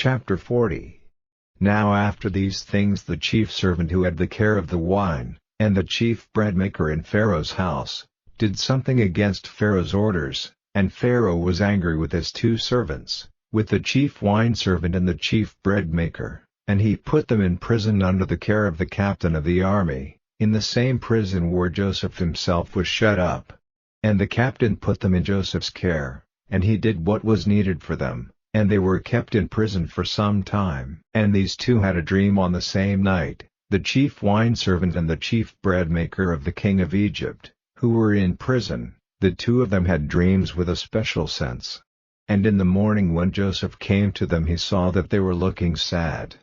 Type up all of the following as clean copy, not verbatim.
Chapter 40. Now after these things the chief servant who had the care of the wine, and the chief bread-maker in Pharaoh's house, did something against Pharaoh's orders, and Pharaoh was angry with his two servants, with the chief wine servant and the chief bread-maker, and he put them in prison under the care of the captain of the army, in the same prison where Joseph himself was shut up. And the captain put them in Joseph's care, and he did what was needed for them, and they were kept in prison for some time. And these two had a dream on the same night, the chief wine servant and the chief bread-maker of the king of Egypt, who were in prison. The two of them had dreams with a special sense. And in the morning when Joseph came to them he saw that they were looking sad.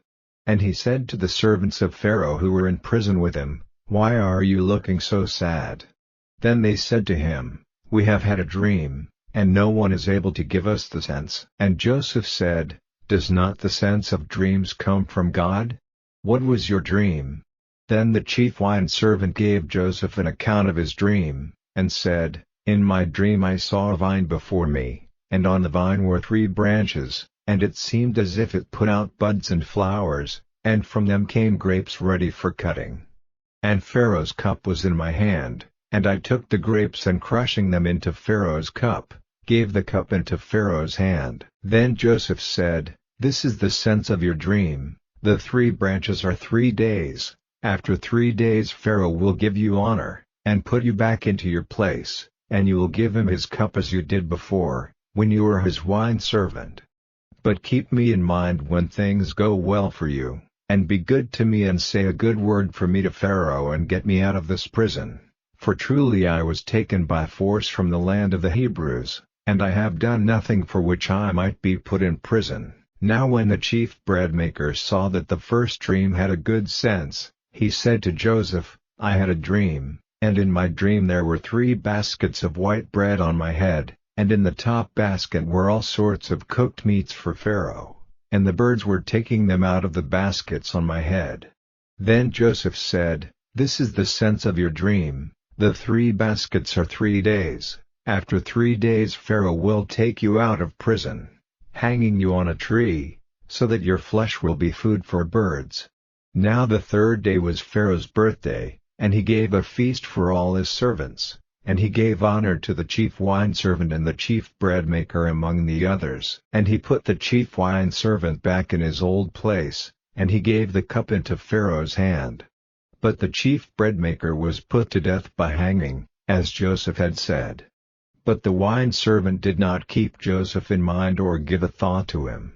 And he said to the servants of Pharaoh who were in prison with him, "Why are you looking so sad?" Then they said to him, "We have had a dream, and no one is able to give us the sense." And Joseph said, "Does not the sense of dreams come from God? What was your dream?" Then the chief wine servant gave Joseph an account of his dream, and said, "In my dream I saw a vine before me, and on the vine were 3 branches, and it seemed as if it put out buds and flowers, and from them came grapes ready for cutting. And Pharaoh's cup was in my hand, and I took the grapes and crushing them into Pharaoh's cup, gave the cup into Pharaoh's hand." Then Joseph said, "This is the sense of your dream, the 3 branches are 3 days, after 3 days Pharaoh will give you honor, and put you back into your place, and you will give him his cup as you did before, when you were his wine servant. But keep me in mind when things go well for you, and be good to me and say a good word for me to Pharaoh and get me out of this prison. For truly I was taken by force from the land of the Hebrews, and I have done nothing for which I might be put in prison." Now when the chief bread-maker saw that the first dream had a good sense, he said to Joseph, "I had a dream, and in my dream there were 3 baskets of white bread on my head, and in the top basket were all sorts of cooked meats for Pharaoh, and the birds were taking them out of the baskets on my head." Then Joseph said, "This is the sense of your dream. The 3 baskets are 3 days, after 3 days Pharaoh will take you out of prison, hanging you on a tree, so that your flesh will be food for birds." Now the 3rd day was Pharaoh's birthday, and he gave a feast for all his servants, and he gave honor to the chief wine servant and the chief bread-maker among the others. And he put the chief wine servant back in his old place, and he gave the cup into Pharaoh's hand. But the chief bread-maker was put to death by hanging, as Joseph had said. But the wine servant did not keep Joseph in mind or give a thought to him,